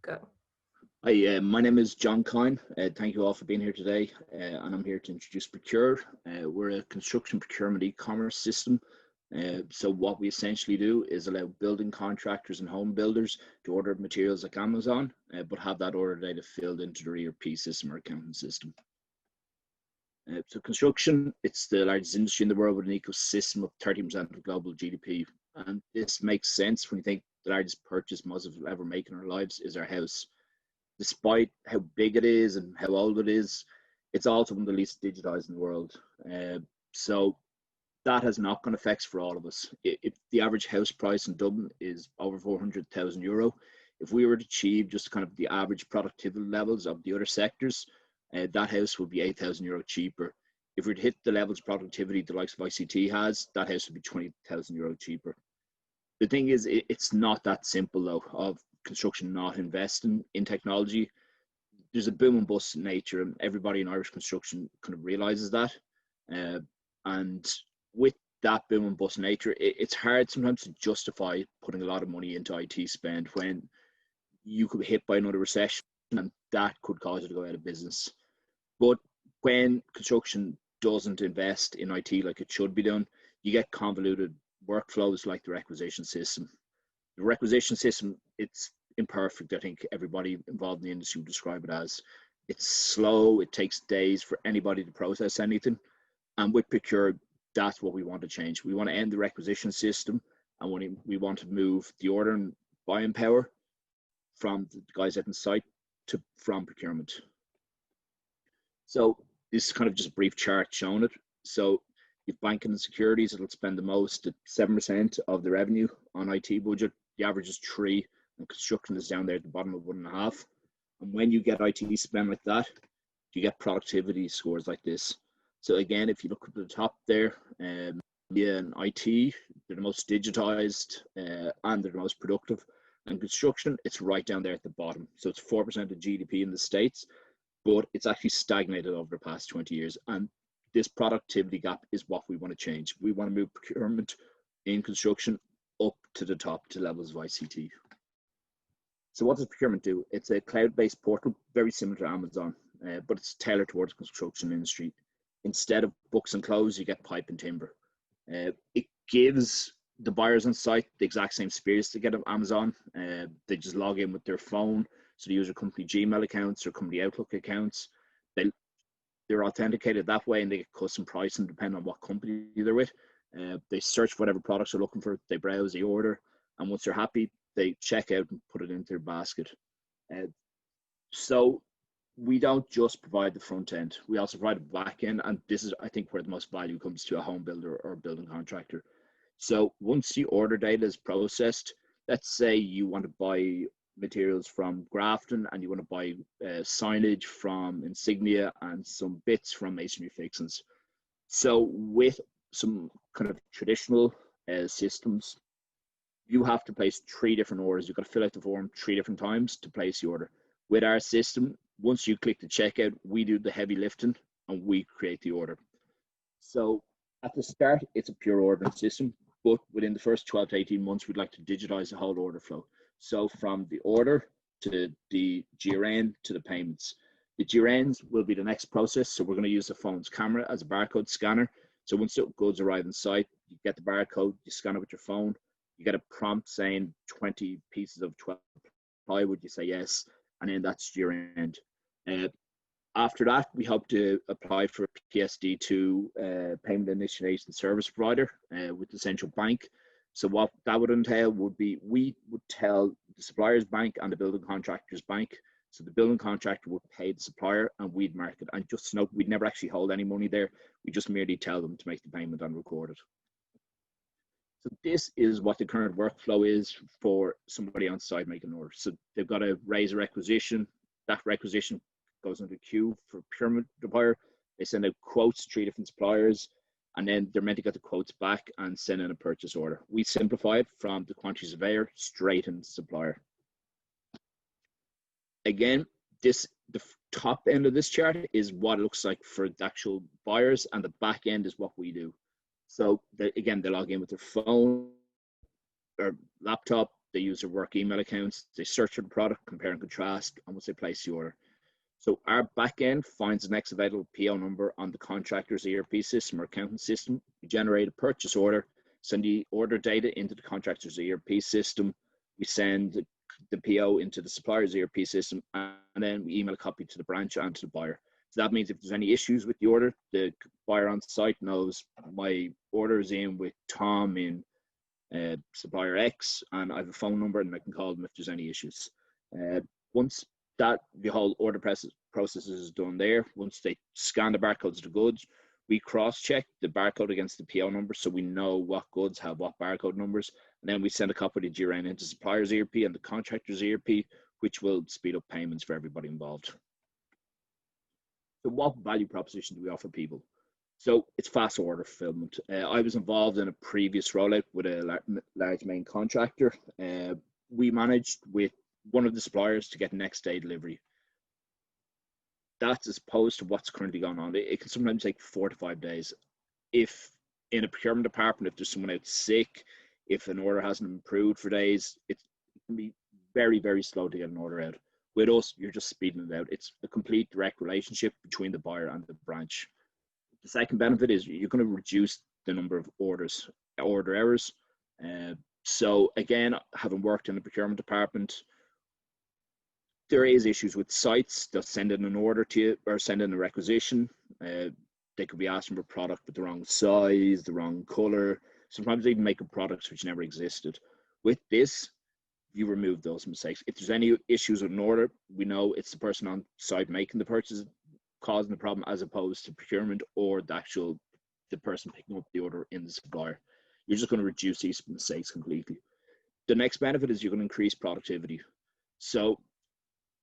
Go. Hi, my name is John Kyne. Thank you all for being here today, and I'm here to introduce Procure. We're a construction procurement e-commerce system. So what we essentially do is allow building contractors and home builders to order materials like Amazon, but have that order data filled into their ERP system or accounting system. So construction, it's the largest industry in the world with an ecosystem of 30% of global GDP. And this makes sense when you think the largest purchase most of us will ever make in our lives is our house. Despite how big it is and how old it is, it's also one of the least digitized in the world. So that has knock-on effects for all of us. If the average house price in Dublin is over €400,000, if we were to achieve just kind of the average productivity levels of the other sectors, that house would be €8,000 cheaper. If we were to hit the levels of productivity the likes of ICT has, that house would be €20,000 cheaper. The thing is, it's not that simple though, of construction not investing in technology. There's a boom and bust nature, and everybody in Irish construction kind of realizes that. And with that boom and bust nature, it's hard sometimes to justify putting a lot of money into IT spend when you could be hit by another recession and that could cause you to go out of business. But when construction doesn't invest in IT like it should be done, you get convoluted workflows like the requisition system. The requisition system, it's imperfect. I think everybody involved in the industry would describe it as. It's slow, it takes days for anybody to process anything. And with Procure, that's what we want to change. We want to end the requisition system, and we want to move the order and buying power from the guys at the site from procurement. So this is kind of just a brief chart showing it. So if banking and securities, it'll spend the most at 7% of the revenue on IT budget. The average is 3%, and construction is down there at the bottom of 1.5%. And when you get IT spend like that, you get productivity scores like this. So again, if you look at the top there, media and IT, they're the most digitized and they're the most productive. And construction, it's right down there at the bottom. So it's 4% of GDP in the States, but it's actually stagnated over the past 20 years. And this productivity gap is what we want to change. We want to move procurement in construction up to the top to levels of ICT. So what does procurement do? It's a cloud-based portal, very similar to Amazon, but it's tailored towards the construction industry. Instead of books and clothes, you get pipe and timber. It gives the buyers on site the exact same experience they get of Amazon. They just log in with their phone. So they use their company Gmail accounts or company Outlook accounts. They're authenticated that way, and they get custom pricing depending on what company they're with. They search for whatever products they're looking for, they browse, they order, and once they're happy, they check out and put it into their basket. So we don't just provide the front end, we also provide the back end, and this is, I think, where the most value comes to a home builder or a building contractor. So once the order data is processed, let's say you want to buy materials from Grafton and you want to buy signage from Insignia and some bits from Masonry Fixings. So with some kind of traditional systems, you have to place 3 different orders. You've got to fill out the form 3 different times to place the order. With our system, once you click the checkout, we do the heavy lifting and we create the order. So at the start, it's a pure ordering system, but within the first 12 to 18 months, we'd like to digitize the whole order flow. So from the order to the GRN to the payments. The GRNs will be the next process. So we're going to use the phone's camera as a barcode scanner. So once the goods arrive on site, you get the barcode, you scan it with your phone, you get a prompt saying 20 pieces of 12 plywood, you say yes, and then that's GRN. After that, we hope to apply for PSD2 payment initiation service provider with the central bank. So what that would entail would be, we would tell the supplier's bank and the building contractor's bank. So the building contractor would pay the supplier and we'd mark it. And just to note, we'd never actually hold any money there. We just merely tell them to make the payment and record it. So this is what the current workflow is for somebody on site making an order. So they've got to raise a requisition. That requisition goes into a queue for procurement buyer. They send out quotes to 3 different suppliers, and then they're meant to get the quotes back and send in a purchase order. We simplify it from the quantity surveyor straight into the supplier. Again, the top end of this chart is what it looks like for the actual buyers, and the back end is what we do. So again, they log in with their phone or laptop, they use their work email accounts, they search for the product, compare and contrast, and once they place the order. So our back end finds the next available PO number on the contractor's ERP system or accounting system. We generate a purchase order, send the order data into the contractor's ERP system. We send the PO into the supplier's ERP system, and then we email a copy to the branch and to the buyer. So that means if there's any issues with the order, the buyer on site knows my order is in with Tom in supplier X, and I have a phone number and I can call them if there's any issues. Once that the whole order process is done there, once they scan the barcodes of the goods, we cross-check the barcode against the PO number so we know what goods have what barcode numbers, and then we send a copy of the GRN into supplier's ERP and the contractor's ERP, which will speed up payments for everybody involved. So what value proposition do we offer people? So it's fast order fulfillment. I was involved in a previous rollout with a large main contractor. We managed with one of the suppliers to get next day delivery. That's as opposed to what's currently going on. It can sometimes take 4 to 5 days. If in a procurement department, if there's someone out sick, if an order hasn't improved for days, it can be very, very slow to get an order out. With us, you're just speeding it out. It's a complete direct relationship between the buyer and the branch. The second benefit is you're going to reduce the number of order errors. So again, having worked in the procurement department, there is issues with sites. They'll send in an order to you or send in a requisition. They could be asking for a product with the wrong size, the wrong color. Sometimes they even make up products which never existed. With this, you remove those mistakes. If there's any issues with an order, we know it's the person on site making the purchase causing the problem, as opposed to procurement or the person picking up the order in the supplier. You're just going to reduce these mistakes completely. The next benefit is you're going to increase productivity. So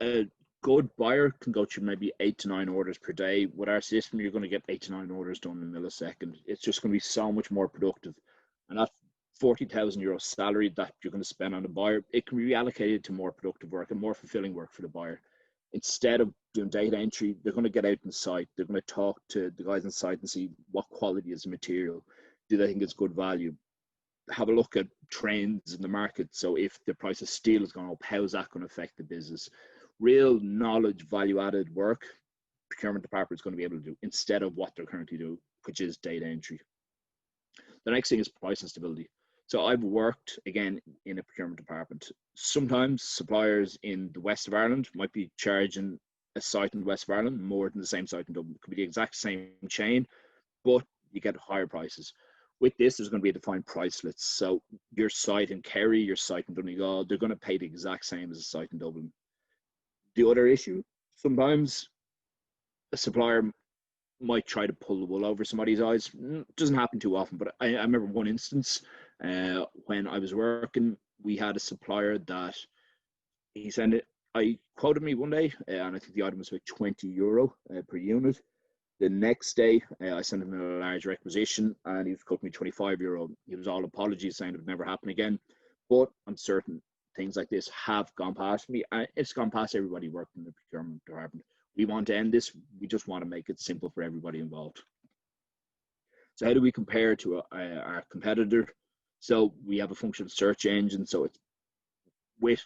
a good buyer can go through maybe 8 to 9 orders per day. With our system, you're going to get 8 to 9 orders done in a millisecond. It's just going to be so much more productive. And that €40,000 salary that you're going to spend on the buyer, it can be reallocated to more productive work and more fulfilling work for the buyer. Instead of doing data entry, they're going to get out on site. They're going to talk to the guys on site and see what quality is the material. Do they think it's good value? Have a look at trends in the market. So if the price of steel is going up, how is that going to affect the business? Real knowledge, value-added work, procurement department is going to be able to do instead of what they're currently doing, which is data entry. The next thing is price and stability. So I've worked, again, in a procurement department. Sometimes suppliers in the west of Ireland might be charging a site in the west of Ireland more than the same site in Dublin. It could be the exact same chain, but you get higher prices. With this, there's going to be a defined price list. So your site in Kerry, your site in Donegal, they're going to pay the exact same as a site in Dublin. The other issue, sometimes a supplier might try to pull the wool over somebody's eyes. It doesn't happen too often, but I remember one instance when I was working, we had a supplier that I quoted me one day, and I think the item was about €20 per unit. The next day, I sent him a large requisition, and he was quoting me €25. He was all apologies, saying it would never happen again. But I'm certain things like this have gone past me. It's gone past everybody working in the procurement department. We want to end this. We just want to make it simple for everybody involved. So how do we compare to our competitor? So we have a functional search engine. So it's with,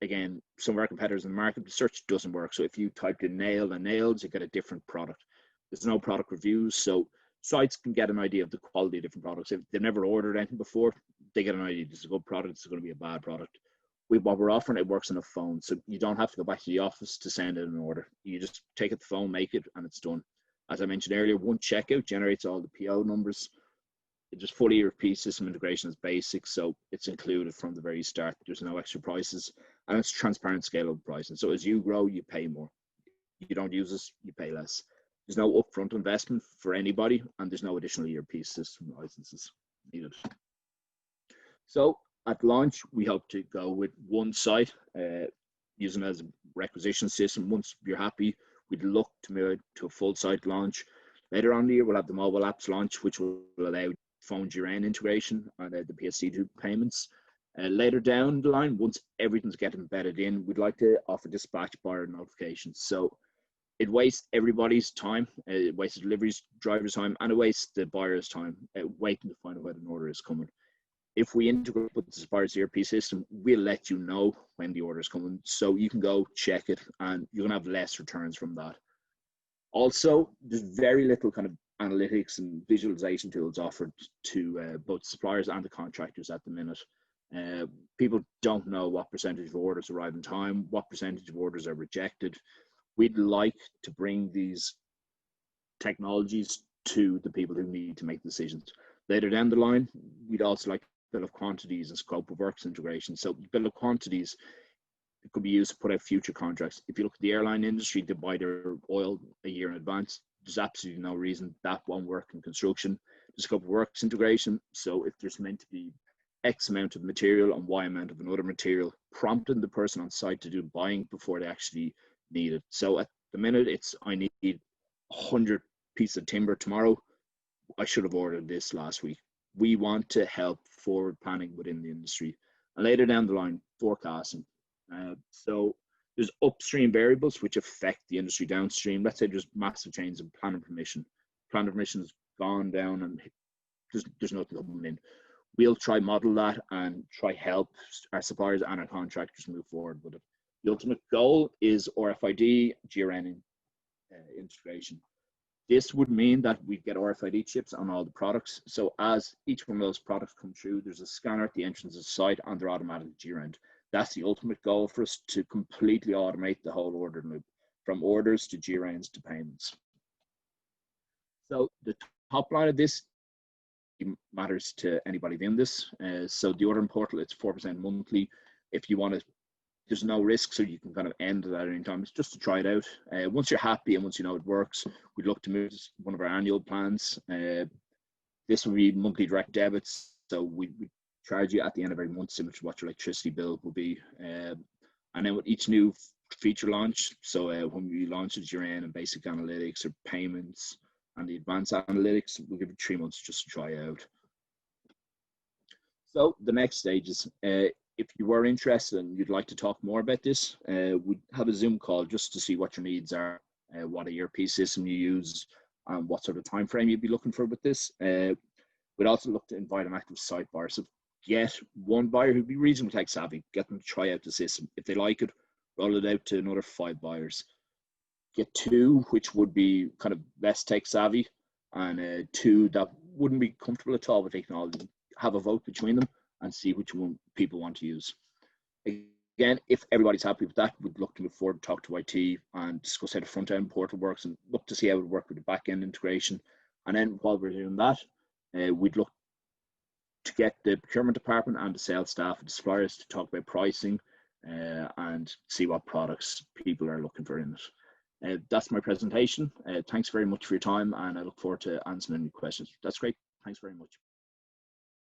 again, some of our competitors in the market, the search doesn't work. So if you typed in nail and nails, you get a different product. There's no product reviews. So sites can get an idea of the quality of different products. If they've never ordered anything before, they get an idea. This is a good product. This is going to be a bad product. With what we're offering, it works on a phone. So you don't have to go back to the office to send in an order. You just take it the phone, make it, and it's done. As I mentioned earlier, one checkout generates all the PO numbers. It just fully ERP system integration is basic, so it's included from the very start. There's no extra prices, and it's transparent, scalable pricing. So as you grow, you pay more. You don't use this, you pay less. There's no upfront investment for anybody, and there's no additional ERP system licenses needed. So at launch, we hope to go with one site, using it as a requisition system. Once you're happy, we'd look to move to a full site launch. Later on in the year, we'll have the mobile apps launch, which will allow phone GRN integration and the PSD2 payments. Later down the line, once everything's getting embedded in, we'd like to offer dispatch buyer notifications. So it wastes everybody's time. It wastes the delivery driver's time, and it wastes the buyer's time waiting to find out when an order is coming. If we integrate with the supplier's ERP system, we'll let you know when the order is coming, so you can go check it and you're going to have less returns from that. Also, there's very little kind of analytics and visualization tools offered to both suppliers and the contractors at the minute. People don't know what percentage of orders arrive in time, what percentage of orders are rejected. We'd like to bring these technologies to the people who need to make decisions. Later down the line, we'd also like bill of quantities and scope of works integration. So bill of quantities, it could be used to put out future contracts. If you look at the airline industry, they buy their oil a year in advance. There's absolutely no reason that won't work in construction. The scope of works integration, so if there's meant to be X amount of material and Y amount of another material, prompting the person on site to do buying before they actually need it. So at the minute, it's I need 100 pieces of timber tomorrow. I should have ordered this last week. We want to help forward planning within the industry. And later down the line, forecasting. So there's upstream variables which affect the industry downstream. Let's say there's massive changes in planning permission. Planning permission has gone down and there's nothing coming in. We'll try model that and try help our suppliers and our contractors move forward with it. The ultimate goal is RFID, GRN integration. This would mean that we get RFID chips on all the products. So as each one of those products come through, there's a scanner at the entrance of the site and they're automatically GRN'd. That's the ultimate goal for us, to completely automate the whole order loop, from orders to GRNs to payments. So the top line of this matters to anybody in this. So the ordering portal, it's 4% monthly. If you want to, there's no risk, so you can kind of end it at any time. It's just to try it out. Once you're happy and once you know it works, we'd look to move to one of our annual plans. This will be monthly direct debits, so we charge you at the end of every month, similar to what your electricity bill will be. And then with each new feature launch, so when we launch it, you're in and basic analytics or payments and the advanced analytics, we'll give you 3 months just to try out. So the next stage is, if you were interested and you'd like to talk more about this, we'd have a Zoom call just to see what your needs are, what ERP system you use, and what sort of time frame you'd be looking for with this. We'd also look to invite an active site buyer. So get one buyer who'd be reasonably tech savvy, get them to try out the system. If they like it, roll it out to another 5 buyers. Get 2 which would be kind of less tech savvy, and 2 that wouldn't be comfortable at all with technology. Have a vote between them and see which one people want to use. Again, if everybody's happy with that, we'd look to move forward, talk to IT and discuss how the front end portal works and look to see how it would work with the back end integration. And then while we're doing that, we'd look to get the procurement department and the sales staff and the suppliers to talk about pricing and see what products people are looking for in it. That's my presentation. Thanks very much for your time, and I look forward to answering any questions. That's great. Thanks very much.